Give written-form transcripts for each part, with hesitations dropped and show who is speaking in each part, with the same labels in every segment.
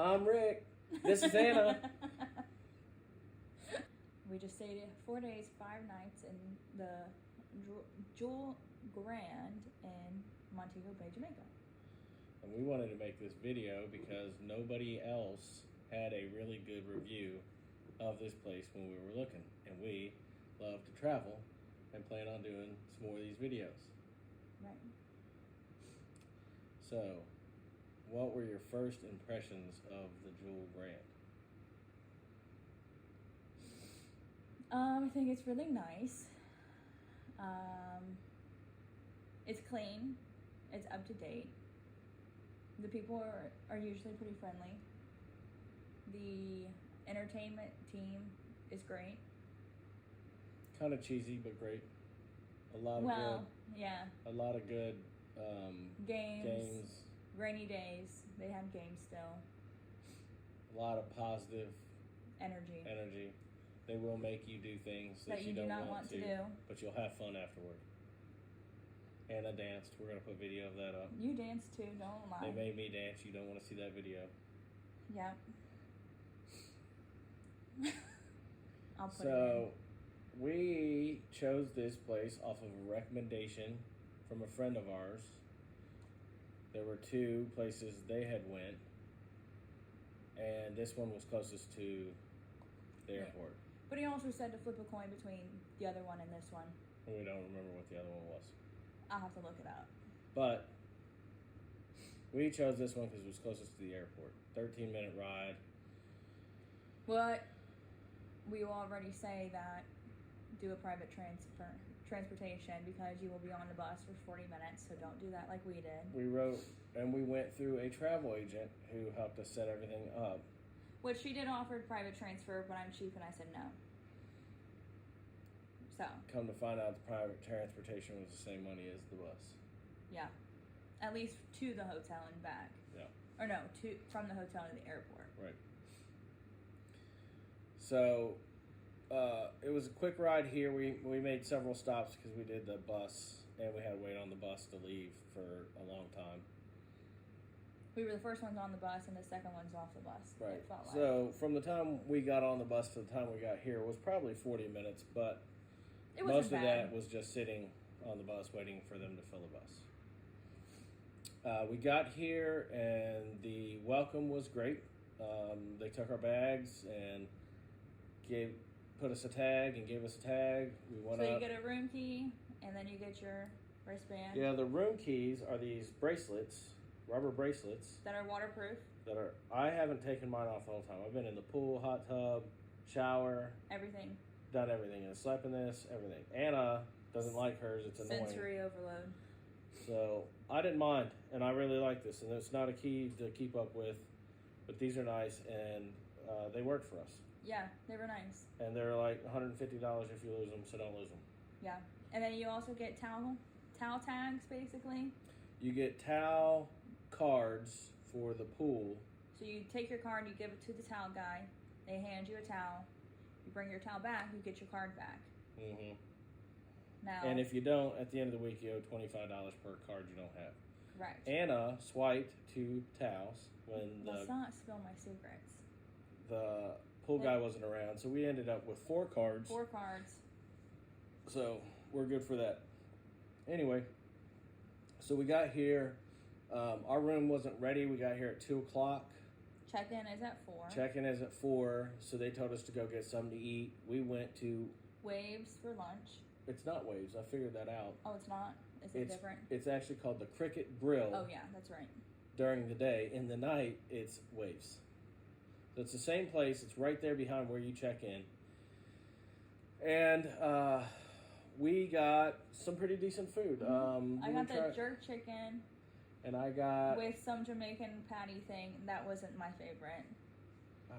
Speaker 1: I'm Rick. This is Anna.
Speaker 2: We just stayed 4 days, 5 nights in the Jewel Grande in Montego Bay, Jamaica.
Speaker 1: And we wanted to make this video because nobody else had a really good review of this place when we were looking. And we love to travel and plan on doing some more of these videos.
Speaker 2: Right.
Speaker 1: So, what were your first impressions of the Jewel Grande?
Speaker 2: I think it's really nice. It's clean. It's up to date. The people are usually pretty friendly. The entertainment team is great.
Speaker 1: Kind of cheesy, but great. A lot of good games.
Speaker 2: Rainy days, they have games still.
Speaker 1: A lot of positive
Speaker 2: energy.
Speaker 1: They will make you do things that you
Speaker 2: do
Speaker 1: don't
Speaker 2: not want to do,
Speaker 1: but you'll have fun afterward. Anna danced. We're gonna put video of that up.
Speaker 2: You danced too, don't lie.
Speaker 1: They made me dance. You don't want to see that video.
Speaker 2: Yeah. I'll put it in.
Speaker 1: So, we chose this place off of a recommendation from a friend of ours. There were 2 places they had went, and this one was closest to the airport.
Speaker 2: But he also said to flip a coin between the other one and this one.
Speaker 1: And we don't remember what the other one was.
Speaker 2: I'll have to look it up.
Speaker 1: But we chose this one because it was closest to the airport. 13-minute ride.
Speaker 2: But we will already say that do a private transportation because you will be on the bus for 40 minutes, so don't do that like we did.
Speaker 1: We went through a travel agent who helped us set everything up.
Speaker 2: Which she did offer private transfer, but I'm cheap and I said no. So.
Speaker 1: Come to find out the private transportation was the same money as the bus.
Speaker 2: Yeah. At least to the hotel and back.
Speaker 1: Yeah.
Speaker 2: Or no, from the hotel to the airport.
Speaker 1: Right. So, it was a quick ride here. We made several stops because we did the bus, and we had to wait on the bus to leave for a long time.
Speaker 2: We were the first ones on the bus, and the second ones off the bus.
Speaker 1: Right.
Speaker 2: It felt like.
Speaker 1: So, from the time we got on the bus to the time we got here was probably 40 minutes, but most of that was just sitting on the bus waiting for them to fill the bus. We got here, and the welcome was great. They took our bags and put us a tag and gave us a tag. We went
Speaker 2: so
Speaker 1: up.
Speaker 2: You get a room key, and then you get your wristband.
Speaker 1: Yeah, the room keys are these bracelets, rubber bracelets.
Speaker 2: That are waterproof.
Speaker 1: I haven't taken mine off the whole time. I've been in the pool, hot tub, shower.
Speaker 2: Everything.
Speaker 1: Done everything. And slept in this, everything. Anna doesn't like hers. It's annoying.
Speaker 2: Sensory overload.
Speaker 1: So, I didn't mind, and I really like this. And it's not a key to keep up with, but these are nice, and they worked for us.
Speaker 2: Yeah, they were nice.
Speaker 1: And they're like $150 if you lose them, so don't lose them.
Speaker 2: Yeah. And then you also get towel tags, basically.
Speaker 1: You get towel cards for the pool.
Speaker 2: So you take your card, you give it to the towel guy. They hand you a towel. You bring your towel back, you get your card back. Mm-hmm. Now,
Speaker 1: and if you don't, at the end of the week, you owe $25 per card you don't have.
Speaker 2: Correct.
Speaker 1: Anna swiped 2 towels when
Speaker 2: Let's not spill my secrets.
Speaker 1: The pool guy wasn't around, so we ended up with 4 cards.
Speaker 2: 4 cards.
Speaker 1: So we're good for that. Anyway, so we got here. Our room wasn't ready. We got here at 2 o'clock.
Speaker 2: Check-in is at 4.
Speaker 1: Check-in is at 4, so they told us to go get something to eat. We went to
Speaker 2: Waves for lunch.
Speaker 1: It's not Waves. I figured that out.
Speaker 2: Oh, it's not? Is it different?
Speaker 1: It's actually called the Cricket Grill.
Speaker 2: Oh, yeah, that's right.
Speaker 1: During the day. In the night, it's Waves. So it's the same place. It's right there behind where you check in. And we got some pretty decent food.
Speaker 2: I got the jerk chicken.
Speaker 1: And I got...
Speaker 2: With some Jamaican patty thing. That wasn't my favorite.
Speaker 1: I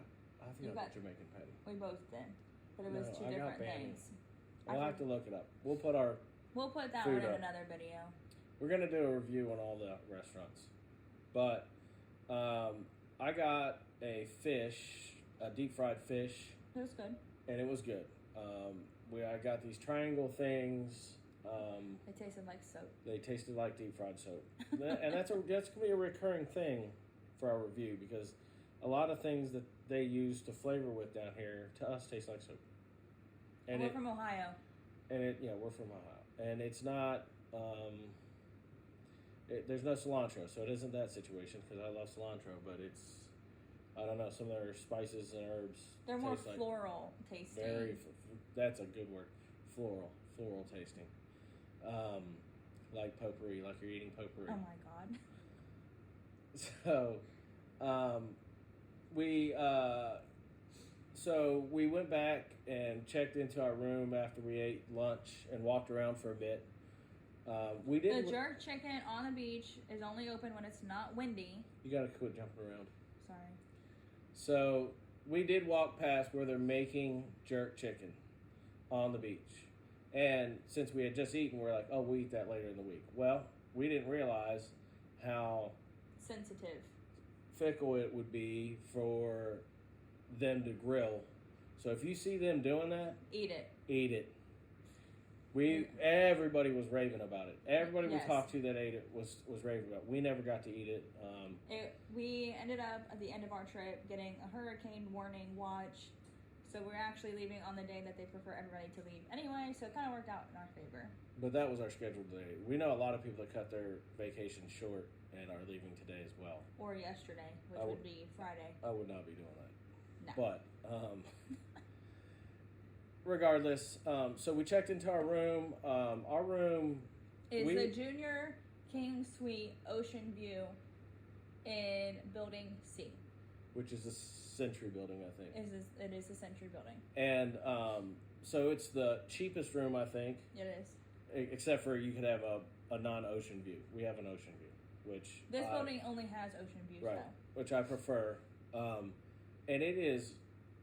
Speaker 1: think I got Jamaican patty.
Speaker 2: We both did. But it was 2 different things.
Speaker 1: We'll have to look it up. We'll put
Speaker 2: that one in another video.
Speaker 1: We're going to do a review on all the restaurants. But I got a deep fried fish.
Speaker 2: It was good.
Speaker 1: And it was good. I got these triangle things.
Speaker 2: They tasted like soap.
Speaker 1: They tasted like deep fried soap. And that's going to be a recurring thing for our review because a lot of things that they use to flavor with down here to us taste like soap.
Speaker 2: And we're from Ohio.
Speaker 1: And we're from Ohio, and it's not. There's no cilantro, so it isn't that situation because I love cilantro, but it's. I don't know, some of their spices and herbs.
Speaker 2: They're more floral tasting.
Speaker 1: That's a good word. Floral tasting. Like potpourri, like you're eating potpourri.
Speaker 2: Oh my god.
Speaker 1: So we went back and checked into our room after we ate lunch and walked around for a bit. We did.
Speaker 2: The jerk chicken on the beach is only open when it's not windy.
Speaker 1: You gotta quit jumping around.
Speaker 2: Sorry.
Speaker 1: So we did walk past where they're making jerk chicken on the beach. And since we had just eaten, we're like, oh, we'll eat that later in the week. Well, we didn't realize how
Speaker 2: sensitive,
Speaker 1: fickle it would be for them to grill. So if you see them doing that,
Speaker 2: eat it.
Speaker 1: Eat it. Everybody was raving about it. Everybody we talked to that ate it was raving about it. We never got to eat it.
Speaker 2: We ended up at the end of our trip getting a hurricane warning watch. So we're actually leaving on the day that they prefer everybody to leave anyway. So it kind of worked out in our favor.
Speaker 1: But that was our scheduled day. We know a lot of people that cut their vacation short and are leaving today as well.
Speaker 2: Or yesterday, which would be Friday.
Speaker 1: I would not be doing that.
Speaker 2: No.
Speaker 1: But regardless, so we checked into our room. Our room
Speaker 2: is the Junior King Suite Ocean View in Building C,
Speaker 1: which is the Century Building, I think.
Speaker 2: It is the Century Building,
Speaker 1: and so it's the cheapest room, I think.
Speaker 2: It is,
Speaker 1: except for you could have a non-ocean view. We have an ocean view, which
Speaker 2: this building only has ocean views,
Speaker 1: right?
Speaker 2: Though.
Speaker 1: Which I prefer, and it is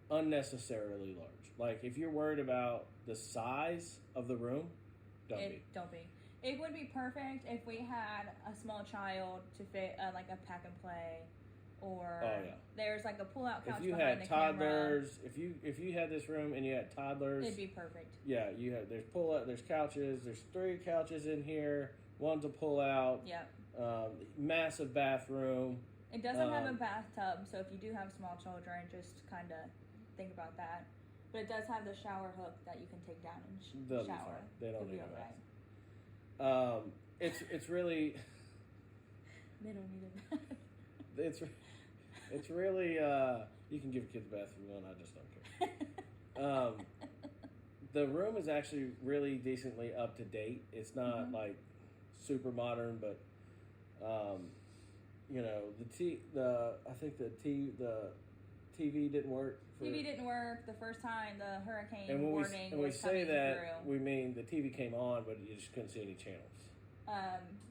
Speaker 1: unnecessarily large. Like if you're worried about the size of the room, don't be. It
Speaker 2: would be perfect if we had a small child to fit like a pack and play, or there's like a pull-out couch.
Speaker 1: If you
Speaker 2: behind
Speaker 1: had
Speaker 2: the
Speaker 1: toddlers,
Speaker 2: camera.
Speaker 1: if you had this room and you had toddlers,
Speaker 2: it'd be perfect.
Speaker 1: Yeah, there's pull-out, there's couches, there's 3 couches in here, one to pull out.
Speaker 2: Yep.
Speaker 1: Massive bathroom.
Speaker 2: It doesn't have a bathtub, so if you do have small children, just kind of think about that. But it does have the shower hook that you can take down and shower.
Speaker 1: They don't need
Speaker 2: a bath.
Speaker 1: It's really.
Speaker 2: They don't need a bath.
Speaker 1: It's really. You can give kids a bath if you want. I just don't care. The room is actually really decently up to date. It's not like super modern, but I think the TV didn't work.
Speaker 2: TV didn't work the first time the hurricane
Speaker 1: and
Speaker 2: warning was coming through.
Speaker 1: And we say that, we mean the TV came on, but you just couldn't see any channels.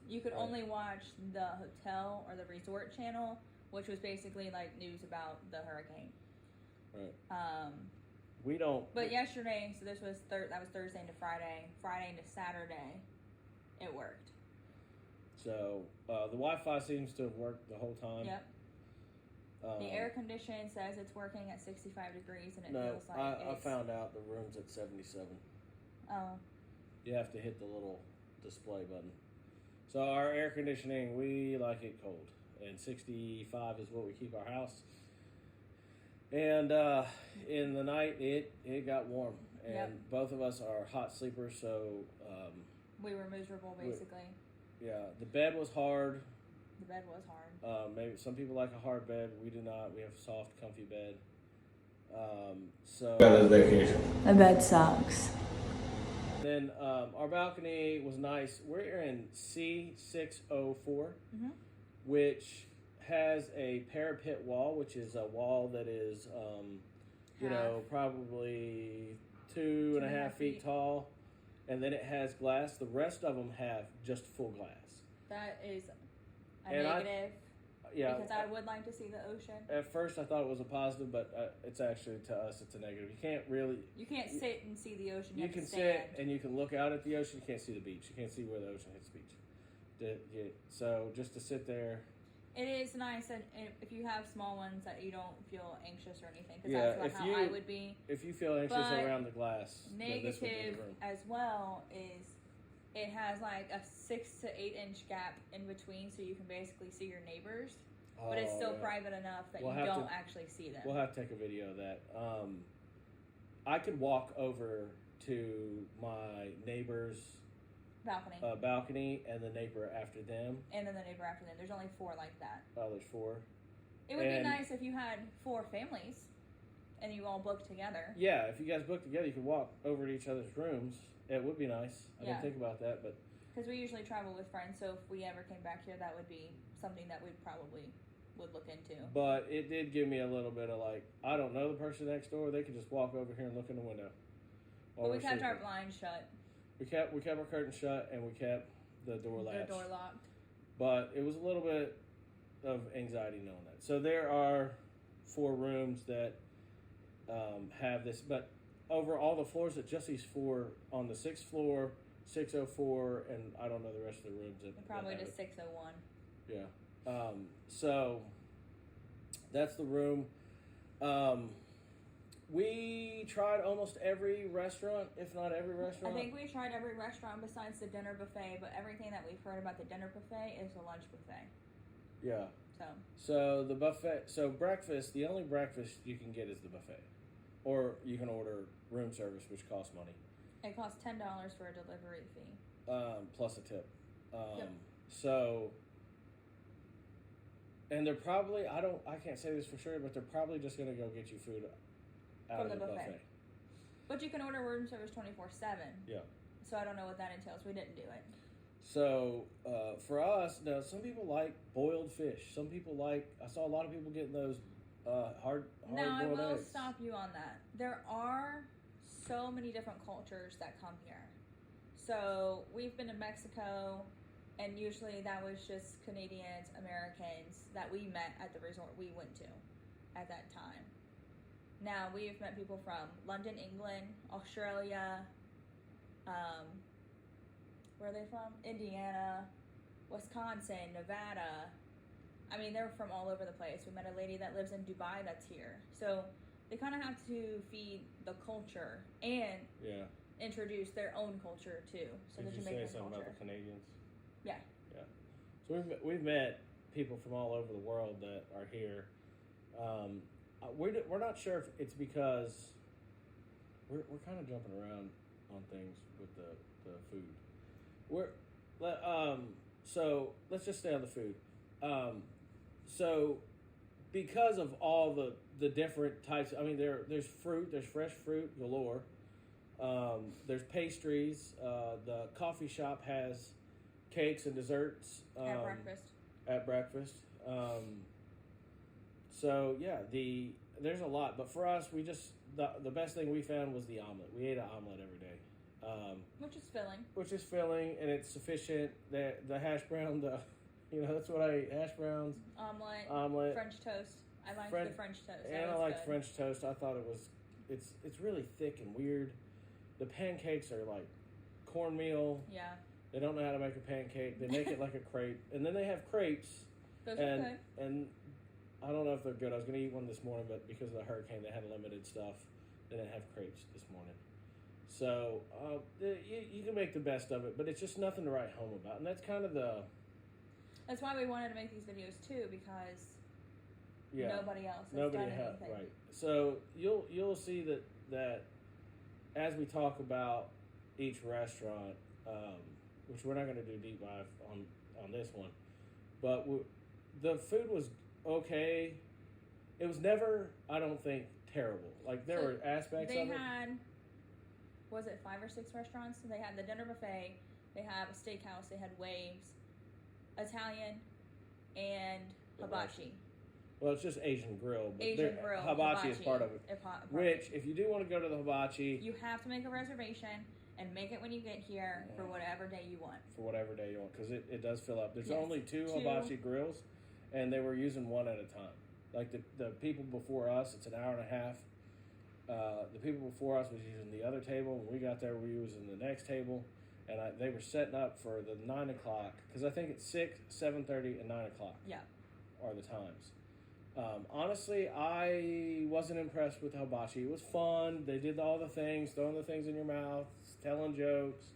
Speaker 2: You could only watch the hotel or the resort channel, which was basically like news about the hurricane.
Speaker 1: Right. We don't.
Speaker 2: But yesterday, so this was that was Thursday into Friday. Friday into Saturday, it worked.
Speaker 1: So the Wi-Fi seems to have worked the whole time.
Speaker 2: Yep. The air condition says it's working at 65 degrees, and it feels like
Speaker 1: I found out the room's at 77.
Speaker 2: Oh.
Speaker 1: You have to hit the little display button. So our air conditioning, we like it cold, and 65 is what we keep our house. And in the night, it got warm, and both of us are hot sleepers, so
Speaker 2: we were miserable basically.
Speaker 1: The bed was hard.
Speaker 2: The bed was hard.
Speaker 1: Maybe some people like a hard bed. We do not. We have a soft, comfy bed. So
Speaker 2: the bed sucks.
Speaker 1: Then our balcony was nice. We're in C604, which has a parapet wall, which is a wall that is, probably 2.5 feet tall, and then it has glass. The rest of them have just full glass.
Speaker 2: That is a negative. Because I would like to see the ocean. At
Speaker 1: first, I thought it was a positive, but it's actually, to us, it's a negative. You can't sit
Speaker 2: and see the ocean.
Speaker 1: You can sit and you can look out at the ocean. You can't see the beach. You can't see where the ocean hits the beach. So just to sit there.
Speaker 2: It is nice that if you have small ones that you don't feel anxious or anything. Because that's how I would be.
Speaker 1: If you feel anxious around the glass.
Speaker 2: Negative as well is it has like a 6 to 8 inch gap in between, so you can basically see your neighbors. but it's still
Speaker 1: yeah.
Speaker 2: private enough that
Speaker 1: We'll
Speaker 2: you
Speaker 1: have
Speaker 2: don't
Speaker 1: to-
Speaker 2: actually see them.
Speaker 1: We'll have to take a video of that. I could walk over to my neighbor's balcony and the neighbor after them.
Speaker 2: And then the neighbor after them. There's only 4 like that.
Speaker 1: Oh, there's 4.
Speaker 2: It would be nice if you had 4 families and you all booked together.
Speaker 1: Yeah, if you guys booked together, you could walk over to each other's rooms. It would be nice. I didn't think about that, but
Speaker 2: because we usually travel with friends, so if we ever came back here, that would be something that we probably would look into.
Speaker 1: But it did give me a little bit of like, I don't know the person next door. They could just walk over here and look in the window.
Speaker 2: But we kept our blinds shut.
Speaker 1: We kept our curtains shut and we kept the door latched.
Speaker 2: The door locked.
Speaker 1: But it was a little bit of anxiety knowing that. So there are 4 rooms that have this, but over all the floors at just these 4 on the 6th floor, 604, and I don't know the rest of the rooms.
Speaker 2: Probably just 601.
Speaker 1: Yeah. So that's the room. We tried almost every restaurant, if not every restaurant.
Speaker 2: I think we tried every restaurant besides the dinner buffet, but everything that we've heard about the dinner buffet is the lunch buffet.
Speaker 1: Yeah.
Speaker 2: So
Speaker 1: the buffet, breakfast, the only breakfast you can get is the buffet. Or you can order room service, which costs money.
Speaker 2: It costs $10 for a delivery fee.
Speaker 1: Plus a tip.
Speaker 2: Yep.
Speaker 1: So, and they're probably, I can't say this for sure, but they're probably just going to go get you food out
Speaker 2: From
Speaker 1: of
Speaker 2: the
Speaker 1: the
Speaker 2: buffet. But you can order room service 24/7.
Speaker 1: Yeah.
Speaker 2: So I don't know what that entails. We didn't do it.
Speaker 1: So, for us, now some people like boiled fish. Some people I saw a lot of people getting those hard
Speaker 2: Now, I
Speaker 1: boiled
Speaker 2: will
Speaker 1: eggs.
Speaker 2: stop you on that. There are so many different cultures that come here. So we've been to Mexico, and usually that was just Canadians, Americans that we met at the resort we went to at that time. Now, we've met people from London, England, Australia, where are they from? Indiana, Wisconsin, Nevada. I mean, they're from all over the place. We met a lady that lives in Dubai that's here. So they kind of have to feed the culture and introduce their own culture too. So
Speaker 1: Did
Speaker 2: the
Speaker 1: you
Speaker 2: Jamaican
Speaker 1: say something
Speaker 2: culture.
Speaker 1: about the Canadians?
Speaker 2: Yeah.
Speaker 1: Yeah. So we've met people from all over the world that are here. We're not sure if it's because we're kind of jumping around on things with the food. So let's just stay on the food. So because of all the different types, I mean, there's fruit, there's fresh fruit galore. There's pastries. The coffee shop has cakes and desserts at breakfast. So yeah, there's a lot, but for us, we just the best thing we found was the omelet. We ate an omelet every day,
Speaker 2: which is filling,
Speaker 1: and it's sufficient. The hash brown, that's what I ate: hash browns, omelet,
Speaker 2: French toast. I liked the French toast.
Speaker 1: And I liked French toast. I thought it's really thick and weird. The pancakes are like cornmeal.
Speaker 2: Yeah.
Speaker 1: They don't know how to make a pancake. They make it like a crepe, and then they have crepes.
Speaker 2: Those are good.
Speaker 1: And I don't know if they're good. I was going to eat one this morning, but because of the hurricane, they had limited stuff. They didn't have crepes this morning. So you can make the best of it, but it's just nothing to write home about. And that's kind of
Speaker 2: That's why we wanted to make these videos too, because nobody else has done anything.
Speaker 1: Right. So you'll see that as we talk about each restaurant, which we're not going to do deep dive on this one, but the food was okay. It was never, I don't think, terrible. Like there were aspects of it.
Speaker 2: They had, was it 5 or 6 restaurants? So they had the dinner buffet. They have a steakhouse. They had Waves, Italian, and hibachi.
Speaker 1: Well, it's just Asian grill. But
Speaker 2: Asian grill.
Speaker 1: Hibachi is part of it. Which, if you do want to go to the hibachi,
Speaker 2: you have to make a reservation and make it when you get here for whatever day you want.
Speaker 1: Because it does fill up. There's only 2 hibachi grills, and they were using one at a time. Like the people before us, it's an hour and a half. The people before us was using the other table. When we got there, we were using the next table. And they were setting up for the 9 o'clock. Because I think it's 6, 7:30, and 9 o'clock.
Speaker 2: Yeah.
Speaker 1: Are the times. Honestly, I wasn't impressed with hibachi. It was fun. They did all the things, throwing the things in your mouth, telling jokes.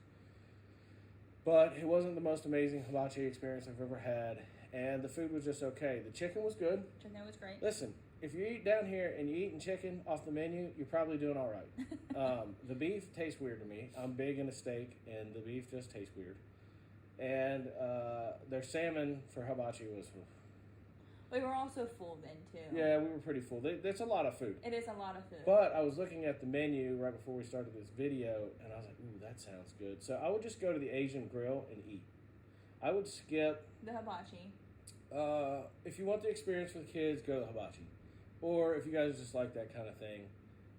Speaker 1: But it wasn't the most amazing hibachi experience I've ever had. and the food was just okay. The chicken was good.
Speaker 2: Chicken was great.
Speaker 1: Listen, if you eat down here and you're eating chicken off the menu, you're probably doing all right. The beef tastes weird to me. I'm big into steak, and the beef just tastes weird. And their salmon for hibachi was...
Speaker 2: We were also full then, too.
Speaker 1: Yeah, we were pretty full. There's a lot of food.
Speaker 2: It is a lot of food.
Speaker 1: But I was looking at the menu right before we started this video, and I was like, ooh, that sounds good. So I would just go to the Asian grill and eat. I would skip...
Speaker 2: the hibachi.
Speaker 1: If you want the experience for the kids, go to the hibachi. Or if you guys just like that kind of thing.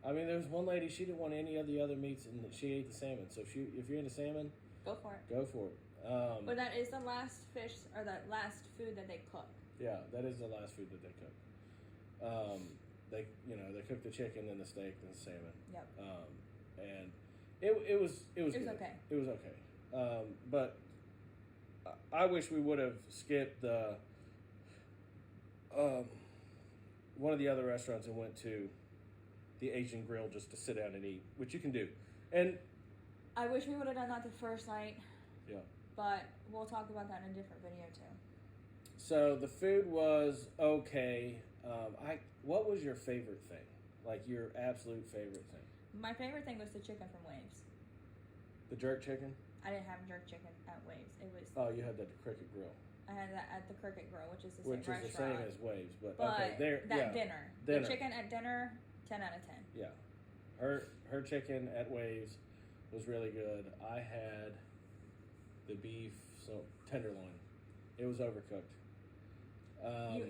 Speaker 1: I mean, there was one lady, she didn't want any of the other meats, and she ate the salmon. So if you're into salmon...
Speaker 2: Go for it.
Speaker 1: Go for it.
Speaker 2: But that is the last fish, or the last food that they cook.
Speaker 1: Yeah, that is the last food that they cook. They cook the chicken and the steak and the salmon.
Speaker 2: Yep.
Speaker 1: And it was good.
Speaker 2: Okay.
Speaker 1: It was okay. But I wish we would have skipped the one of the other restaurants and went to the Asian grill just to sit down and eat, which you can do. And
Speaker 2: I wish we would have done that the first night.
Speaker 1: Yeah.
Speaker 2: But we'll talk about that in a different video too.
Speaker 1: So the food was okay. What was your favorite thing? Like your absolute favorite thing?
Speaker 2: My favorite thing was the chicken from Waves.
Speaker 1: The jerk chicken?
Speaker 2: I didn't have jerk chicken at Waves. It was.
Speaker 1: Oh, you had that at the Cricket Grill.
Speaker 2: I had that at the Cricket Grill, which is the
Speaker 1: which
Speaker 2: same
Speaker 1: is
Speaker 2: restaurant.
Speaker 1: the same as Waves, but okay,
Speaker 2: dinner. The chicken at dinner, 10 out of 10.
Speaker 1: Yeah, her chicken at Waves was really good. I had the beef tenderloin. It was overcooked.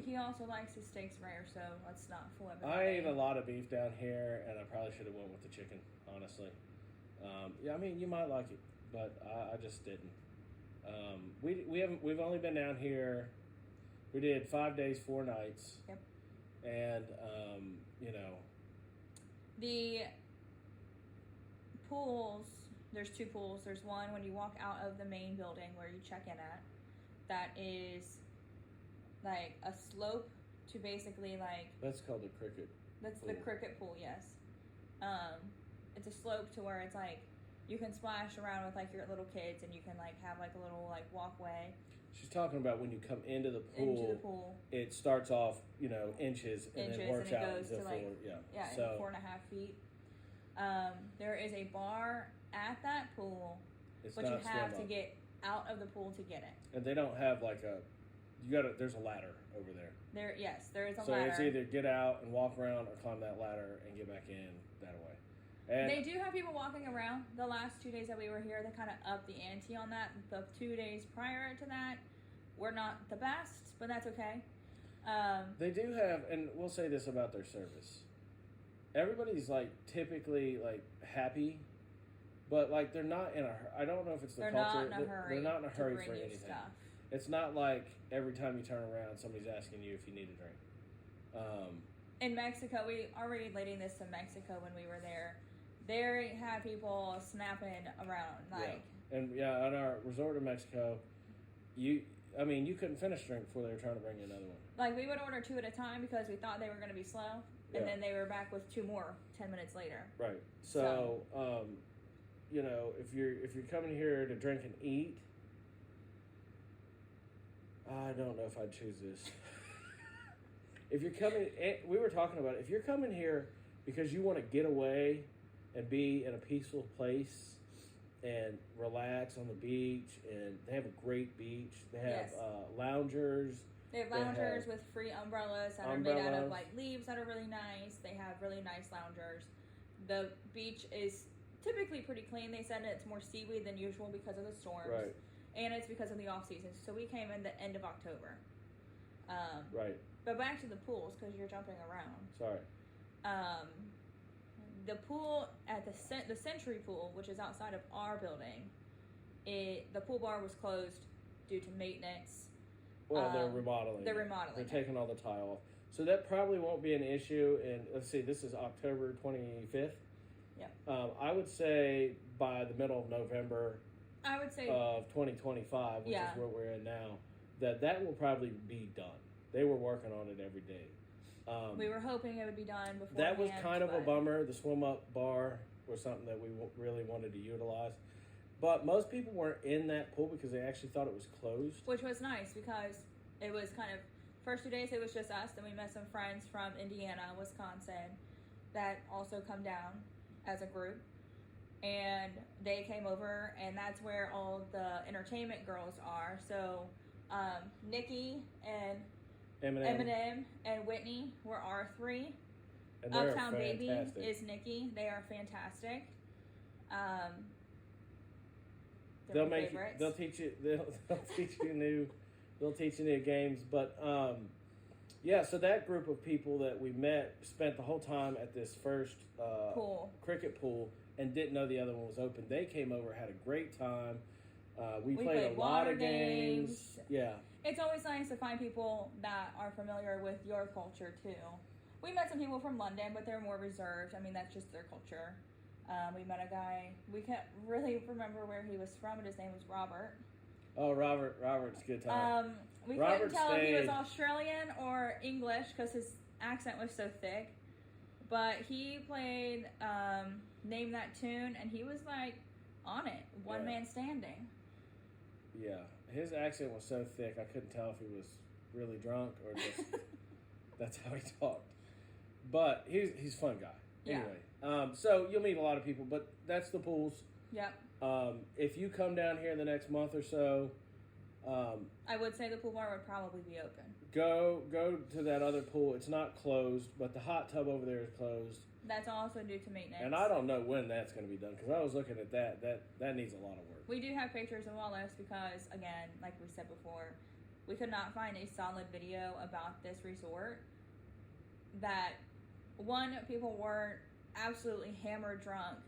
Speaker 2: He also likes his steaks rare, so let's not fool everybody.
Speaker 1: I ate a lot of beef down here, and I probably should have went with the chicken, honestly. I mean, you might like it, but I just didn't. We've only been down here. We did 5 days, 4 nights.
Speaker 2: Yep.
Speaker 1: And
Speaker 2: the pools. There's 2 pools. There's one when you walk out of the main building where you check in at. That is like a slope to basically like.
Speaker 1: That's called the Cricket.
Speaker 2: That's
Speaker 1: pool.
Speaker 2: the Cricket pool. Yes. It's a slope to where it's like. You can splash around with like your little kids, and you can like have like a little like walkway.
Speaker 1: She's talking about when you come into the pool.
Speaker 2: Into the pool.
Speaker 1: It starts off, inches, and then works
Speaker 2: and it
Speaker 1: out
Speaker 2: goes
Speaker 1: into
Speaker 2: to like
Speaker 1: 4.
Speaker 2: So 4.5 feet. There is a bar at that pool, but you have to get out of the pool to get it.
Speaker 1: And they don't have like there's a ladder over there.
Speaker 2: There is a ladder.
Speaker 1: So it's either get out and walk around, or climb that ladder and get back in that way. And
Speaker 2: they do have people walking around. The last 2 days that we were here, they kind of upped the ante on that. The 2 days prior to that were not the best, but that's okay.
Speaker 1: They do have, and we'll say this about their service. Everybody's like typically like happy, but like they're not in a. I don't know if it's the culture. They're not in a hurry for anything.
Speaker 2: Stuff.
Speaker 1: It's not like every time you turn around, somebody's asking you if you need a drink.
Speaker 2: In Mexico, we are relating this to Mexico when we were there. They had people snapping around, like.
Speaker 1: Yeah. And on our resort in Mexico, you couldn't finish a drink before they were trying to bring you another one.
Speaker 2: Like we would order 2 at a time because we thought they were going to be slow, and then they were back with 2 more 10 minutes later.
Speaker 1: Right. So, if you're coming here to drink and eat, I don't know if I'd choose this. If you're coming, we were talking about it. If you're coming here because you want to get away and be in a peaceful place and relax on the beach, and they have a great beach. They have loungers.
Speaker 2: They have loungers with free umbrellas that are made out of like leaves that are really nice. They have really nice loungers. The beach is typically pretty clean. They said it's more seaweed than usual because of the storms.
Speaker 1: Right.
Speaker 2: And it's because of the off season. So we came in the end of October.
Speaker 1: Right.
Speaker 2: But back to the pools because you're jumping around.
Speaker 1: Sorry.
Speaker 2: The pool at the Century Pool, which is outside of our building, the pool bar was closed due to maintenance.
Speaker 1: Well, they're remodeling. They're taking all the tile off. So that probably won't be an issue. And let's see, this is October 25th.
Speaker 2: Yeah.
Speaker 1: I would say by the middle of November.
Speaker 2: I would say
Speaker 1: of 2025, which is where we're in now, that will probably be done. They were working on it every day.
Speaker 2: We were hoping it would be done before.
Speaker 1: That was kind of a bummer. The swim up bar was something that we really wanted to utilize. But most people weren't in that pool because they actually thought it was closed.
Speaker 2: Which was nice because It was kind of, first 2 days it was just us, then we met some friends from Indiana, Wisconsin, that also come down as a group. And they came over, and that's where all the entertainment girls are. So, Nikki and Eminem and Whitney were our three.
Speaker 1: And
Speaker 2: Uptown
Speaker 1: fantastic.
Speaker 2: Baby is Nikki. They are fantastic.
Speaker 1: They'll make you, they'll teach you new games. But yeah, so that group of people that we met spent the whole time at this first cricket pool and didn't know the other one was open. They came over, had a great time. We played a lot of games. Yeah.
Speaker 2: It's always nice to find people that are familiar with your culture too. We met some people from London, but they're more reserved. I mean, that's just their culture. We met a guy, we can't really remember where he was from, but his name was Robert.
Speaker 1: Oh, Robert's a good time.
Speaker 2: We couldn't tell if he was Australian or English because his accent was so thick. But he played Name That Tune, and he was like on it, one man standing.
Speaker 1: Yeah, his accent was so thick I couldn't tell if he was really drunk or just that's how he talked. But he's a fun guy. Anyway, so you'll meet a lot of people, but that's the pools.
Speaker 2: Yep.
Speaker 1: If you come down here in the next month or so,
Speaker 2: I would say the pool bar would probably be open.
Speaker 1: Go to that other pool. It's not closed, but the hot tub over there is closed.
Speaker 2: That's also due to maintenance.
Speaker 1: And I don't know when that's going to be done because I was looking at that. That needs a lot of work.
Speaker 2: We do have pictures of all this because, again, like we said before, we could not find a solid video about this resort that, one, people weren't absolutely hammered drunk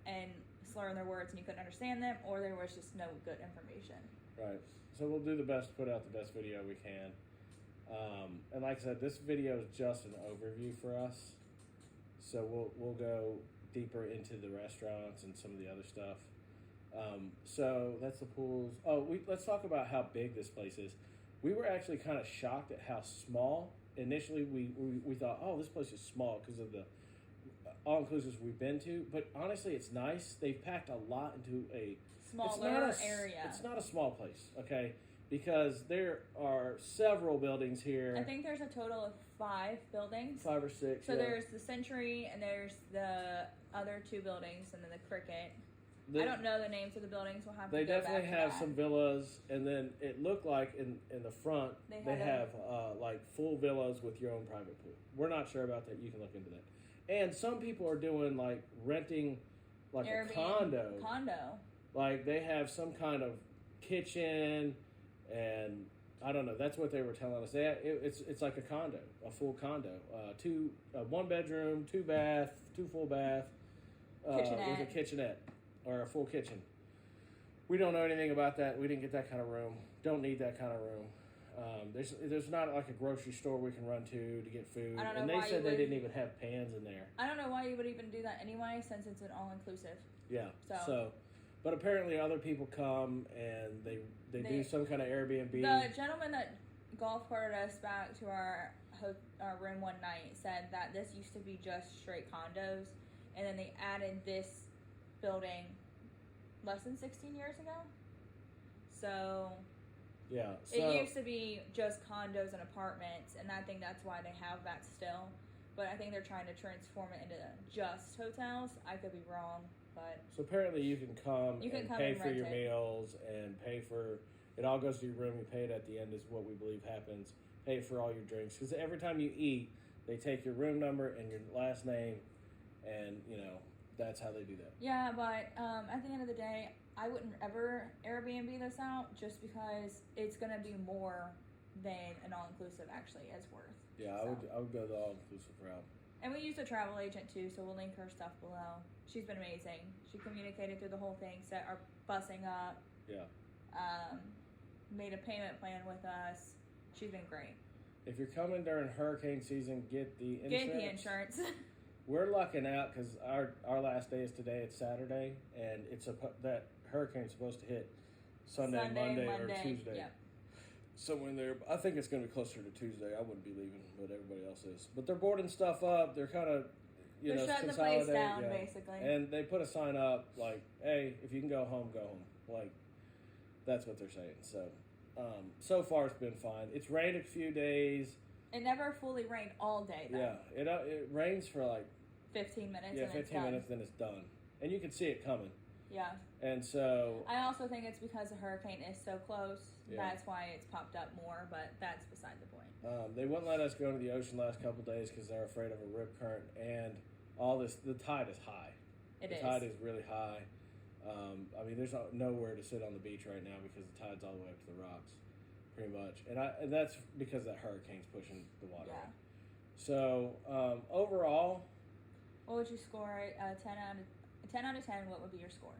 Speaker 2: and slurring their words and you couldn't understand them, or there was just no good information.
Speaker 1: Right. So we'll do the best to put out the best video we can. And like I said, this video is just an overview for us. So we'll go deeper into the restaurants and some of the other stuff. So that's the pools. Oh, let's talk about how big this place is. We were actually kind of shocked at how small. Initially, we thought, oh, this place is small because of the all-inclusives we've been to. But honestly, it's nice. They've packed a lot into a
Speaker 2: smaller area.
Speaker 1: It's not a small place, okay? Because there are several buildings here.
Speaker 2: I think there's a total of 5 buildings.
Speaker 1: 5 or 6.
Speaker 2: So there's the Century, and there's the other 2 buildings, and then the Cricket. I don't know the names of the buildings. We'll have to go back to that. They definitely
Speaker 1: have some villas, and then it looked like in the front they have like full villas with your own private pool. We're not sure about that. You can look into that. And some people are doing like renting like Airbnb, a condo. Like they have some kind of kitchen, and I don't know. That's what they were telling us. It's like a condo, a full condo. 1 bedroom, 2 bath, 2 full bath,
Speaker 2: kitchenette.
Speaker 1: With a kitchenette. Or a full kitchen. We don't know anything about that. We didn't get that kind of room. Don't need that kind of room. There's not like a grocery store we can run to get food. And they said they didn't even have pans in there.
Speaker 2: I don't know why you would even do that anyway, since it's an all-inclusive.
Speaker 1: Yeah. So, but apparently other people come and they do some kind of Airbnb.
Speaker 2: The gentleman that golf carted us back to our room one night said that this used to be just straight condos, and then they added this building less than 16 years ago. So
Speaker 1: yeah,
Speaker 2: it used to be just condos and apartments, and I think that's why they have that still. But I think they're trying to transform it into just hotels. I could be wrong, but
Speaker 1: so apparently you can come and pay for your meals and pay for it. All goes to your room. You pay it at the end is what we believe happens. Pay for all your drinks because every time you eat, they take your room number and your last name, and that's how they do that.
Speaker 2: Yeah, but at the end of the day, I wouldn't ever Airbnb this out just because it's going to be more than an all-inclusive actually is worth.
Speaker 1: Yeah, so. I would go the all-inclusive route.
Speaker 2: And we used a travel agent too, so we'll link her stuff below. She's been amazing. She communicated through the whole thing, set our busing up.
Speaker 1: Yeah.
Speaker 2: Made a payment plan with us. She's been great.
Speaker 1: If you're coming during hurricane season, get the insurance.
Speaker 2: Get the insurance.
Speaker 1: We're lucking out because our last day is today. It's Saturday, and that hurricane's supposed to hit Sunday, Monday, or Tuesday.
Speaker 2: Yep.
Speaker 1: Somewhere in there. I think it's going to be closer to Tuesday. I wouldn't be leaving, but everybody else is. But they're boarding stuff up. They're kind of,
Speaker 2: they're shutting the place down, basically.
Speaker 1: And they put a sign up like, "Hey, if you can go home, go home." Like, that's what they're saying. So, So far it's been fine. It's rained a few days.
Speaker 2: It never fully rained all day, though.
Speaker 1: Yeah, it rains for like
Speaker 2: 15 minutes.
Speaker 1: Yeah,
Speaker 2: and
Speaker 1: 15 minutes, then it's done, and you can see it coming.
Speaker 2: Yeah.
Speaker 1: And so
Speaker 2: I also think it's because the hurricane is so close.
Speaker 1: Yeah.
Speaker 2: That's why it's popped up more, but that's beside the point.
Speaker 1: they wouldn't let us go to the ocean last couple of days because they're afraid of a rip current and all this. The tide is high. The tide is really high. I mean, there's nowhere to sit on the beach right now because the tide's all the way up to the rocks, pretty much. And that's because that hurricane's pushing the water in. So overall,
Speaker 2: what would you score it? 10 out of 10. What would be your score?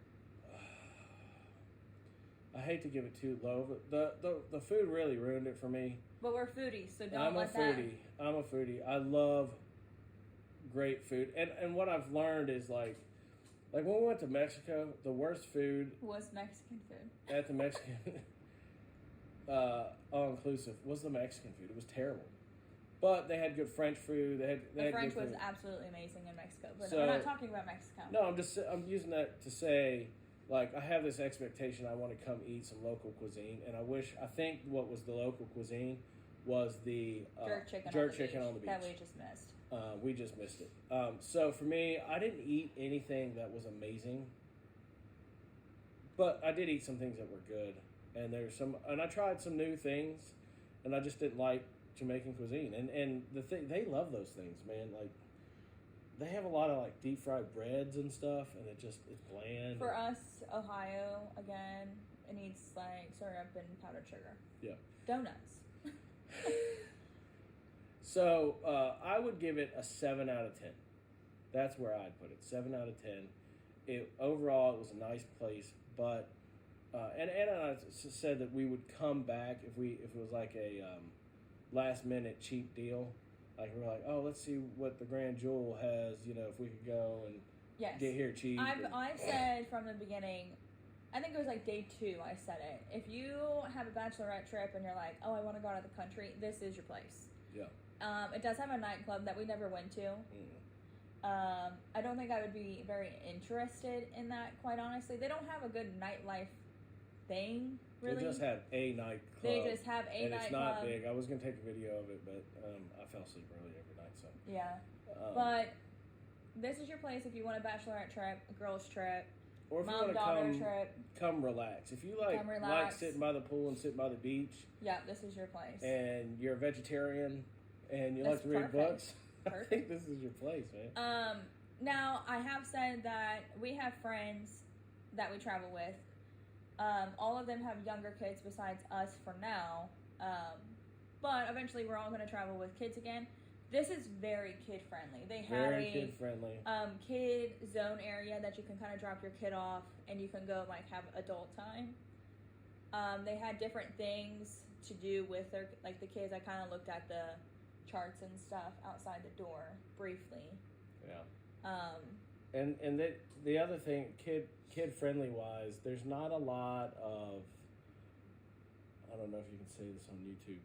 Speaker 1: I hate to give it too low, but the food really ruined it for me.
Speaker 2: But we're foodies, so don't
Speaker 1: I'm
Speaker 2: let
Speaker 1: a foodie. I love great food, and what I've learned is like when we went to Mexico, the worst food
Speaker 2: was Mexican food
Speaker 1: at the Mexican all inclusive was the Mexican food. It was terrible, but they had good French food. The
Speaker 2: French
Speaker 1: good
Speaker 2: was
Speaker 1: food.
Speaker 2: absolutely amazing in Mexico, but
Speaker 1: So,
Speaker 2: we're not talking about Mexico.
Speaker 1: No, I'm using that to say, like, I have this expectation I want to come eat some local cuisine, and I think what was the local cuisine was the jerk chicken on the beach
Speaker 2: that we just missed.
Speaker 1: We just missed it. So for me, I didn't eat anything that was amazing, but I did eat some things that were good, and I tried some new things, and I just didn't like Jamaican cuisine, and they love those things, man. Like, they have a lot of like deep fried breads and stuff, and it's bland.
Speaker 2: For us, Ohio, again, it needs like syrup and powdered sugar.
Speaker 1: Yeah.
Speaker 2: Donuts.
Speaker 1: So I would give it a 7 out of 10. That's where I'd put it. 7 out of 10. Overall, it was a nice place, but and Anna and I said that we would come back if it was like a last minute cheap deal. Like, we're like, oh, let's see what the Grand Jewel has, if we could go and get here cheap.
Speaker 2: I've said from the beginning, I think it was like day 2 I said it. If you have a bachelorette trip and you're like, oh, I want to go out of the country, this is your place.
Speaker 1: Yeah.
Speaker 2: It does have a nightclub that we never went to. I don't think I would be very interested in that, quite honestly. They don't have a good nightlife thing, really.
Speaker 1: They just have a nightclub.
Speaker 2: And
Speaker 1: it's not big. I was going to take a video of it, but I fell asleep early every night. So
Speaker 2: yeah. But this is your place if you want a bachelorette trip, a girls trip,
Speaker 1: or if
Speaker 2: mom-daughter trip.
Speaker 1: Come relax. If you like sitting by the pool and sitting by the beach.
Speaker 2: Yeah, this is your place.
Speaker 1: And you're a vegetarian and you like to read books. I think this is your place, man.
Speaker 2: Now, I have said that we have friends that we travel with. All of them have younger kids besides us for now. But eventually we're all going to travel with kids again. This is very kid-friendly. They have kid zone area that you can kind of drop your kid off and you can go, like, have adult time. They had different things to do with their, like, the kids. I kind of looked at the charts and stuff outside the door briefly.
Speaker 1: Yeah. And the other thing, kid friendly wise, there's not a lot of, I don't know if you can say this on YouTube.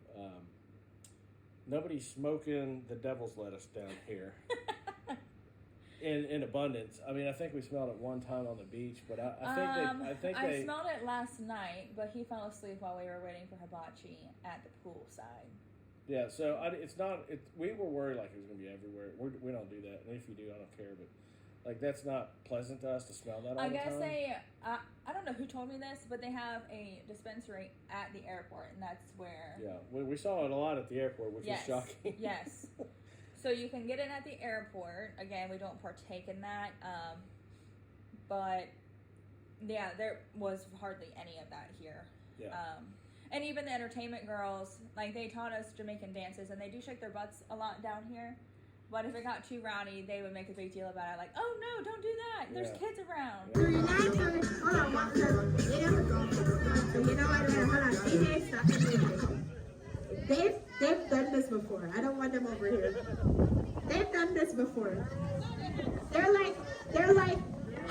Speaker 1: Nobody's smoking the devil's lettuce down here in abundance. I mean, I think we smelled it one time on the beach, but I think
Speaker 2: I smelled it last night, but he fell asleep while we were waiting for hibachi at the poolside.
Speaker 1: Yeah, so we were worried like it was going to be everywhere. We don't do that, and if you do, I don't care. But like, that's not pleasant to us to smell that all the time.
Speaker 2: I don't know who told me this, but they have a dispensary at the airport, and that's where.
Speaker 1: Yeah, we saw it a lot at the airport, which was shocking.
Speaker 2: Yes. So you can get it at the airport. Again, we don't partake in that, but yeah, there was hardly any of that here.
Speaker 1: Yeah.
Speaker 2: And even the entertainment girls, like, they taught us Jamaican dances, and they do shake their butts a lot down here. But if it got too rowdy, they would make a big deal about it. Like, oh, no, don't do that. There's kids around.
Speaker 3: They've done this before. I don't want them over here. They've done this before. They're like,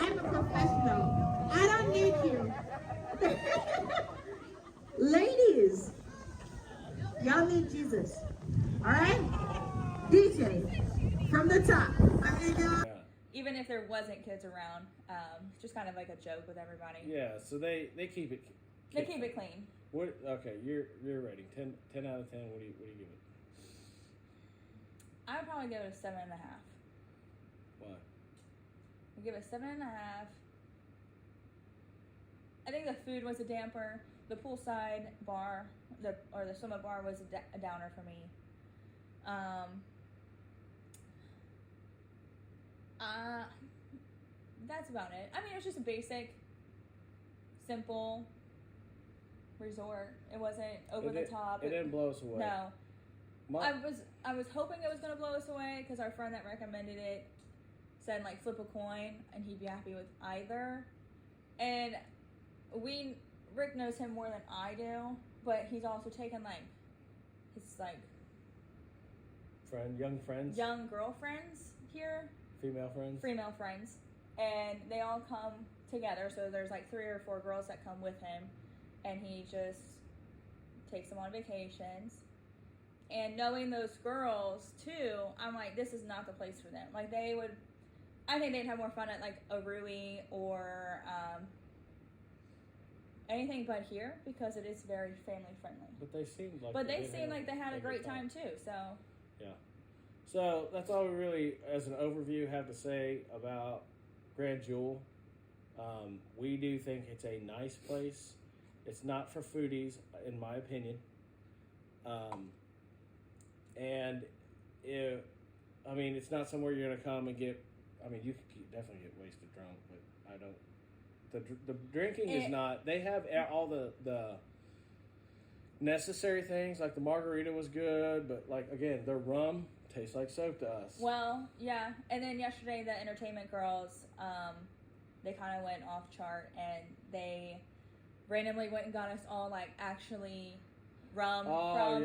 Speaker 3: I'm a professional. I don't need you. Ladies, y'all need Jesus. All right? DJ, from the top.
Speaker 2: Even if there wasn't kids around, just kind of like a joke with everybody.
Speaker 1: Yeah, so they keep it.
Speaker 2: They keep it clean.
Speaker 1: What? Okay, your rating 10 out of 10. What do you give it?
Speaker 2: I would probably give it a 7.5.
Speaker 1: Why?
Speaker 2: I give it a 7.5. I think the food was a damper. The poolside bar, the swim-up bar was a downer for me. That's about it. I mean, it was just a basic, simple resort. It wasn't over the top.
Speaker 1: It didn't blow us away.
Speaker 2: No. I was hoping it was gonna blow us away because our friend that recommended it said like flip a coin and he'd be happy with either. And Rick knows him more than I do, but he's also taken like his like young girlfriends here,
Speaker 1: female friends,
Speaker 2: and they all come together. So there's like 3 or 4 girls that come with him, and he just takes them on vacations. And knowing those girls too, I'm like, this is not the place for them. Like I think they'd have more fun at like a Rui or anything but here because it is very family friendly.
Speaker 1: But they seemed like
Speaker 2: they had a great time too. So
Speaker 1: yeah. So that's all we really, as an overview, have to say about Grand Jewel. We do think it's a nice place. It's not for foodies, in my opinion. And it's not somewhere you're going to come and get. I mean, you could definitely get wasted drunk, but I don't. The drinking is not. They have all the necessary things. Like the margarita was good, but like again, their rum tastes like soap to us.
Speaker 2: Well, yeah. And then yesterday, the entertainment girls, they kind of went off chart, and they randomly went and got us all like actually rum from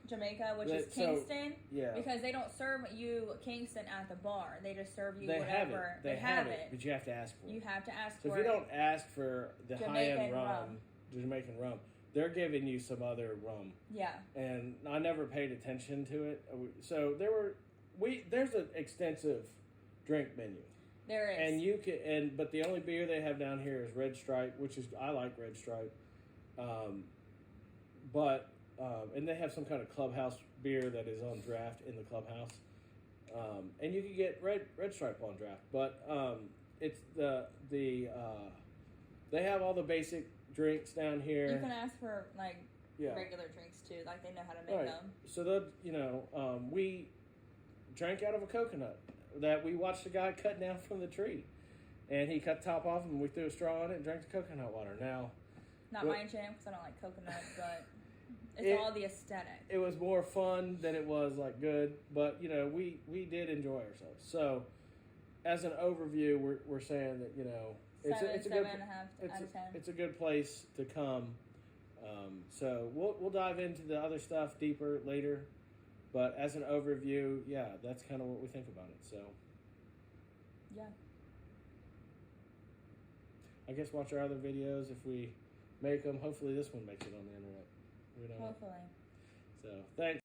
Speaker 2: Jamaica, which is Kingston.
Speaker 1: Yeah.
Speaker 2: Because they don't serve you Kingston at the bar. They just serve you
Speaker 1: whatever.
Speaker 2: They have it.
Speaker 1: But you have to ask for it.
Speaker 2: You have to ask
Speaker 1: for it. So if you don't ask for the high-end rum, Jamaican rum, they're giving you some other rum.
Speaker 2: Yeah.
Speaker 1: And I never paid attention to it. So there's an extensive drink menu.
Speaker 2: There is.
Speaker 1: And but the only beer they have down here is Red Stripe, which is, I like Red Stripe. And they have some kind of clubhouse beer that is on draft in the clubhouse. And you can get Red Stripe on draft, but it's they have all the basic drinks down here.
Speaker 2: You can ask for regular drinks too, like they know how to make them.
Speaker 1: So we drank out of a coconut that we watched a guy cut down from the tree, and he cut the top off and we threw a straw in it and drank the coconut water. Now,
Speaker 2: not my jam because I don't like coconut, but it's all the aesthetic. It
Speaker 1: was more fun than it was like good, but we did enjoy ourselves. So, as an overview, we're saying that it's a good
Speaker 2: 7.5 out of 10.
Speaker 1: It's a good place to come. So we'll dive into the other stuff deeper later, but as an overview, yeah, that's kind of what we think about it. So
Speaker 2: yeah,
Speaker 1: I guess watch our other videos if we make them. Hopefully, this one makes it on the internet. We don't know.
Speaker 2: Hopefully.
Speaker 1: So thanks.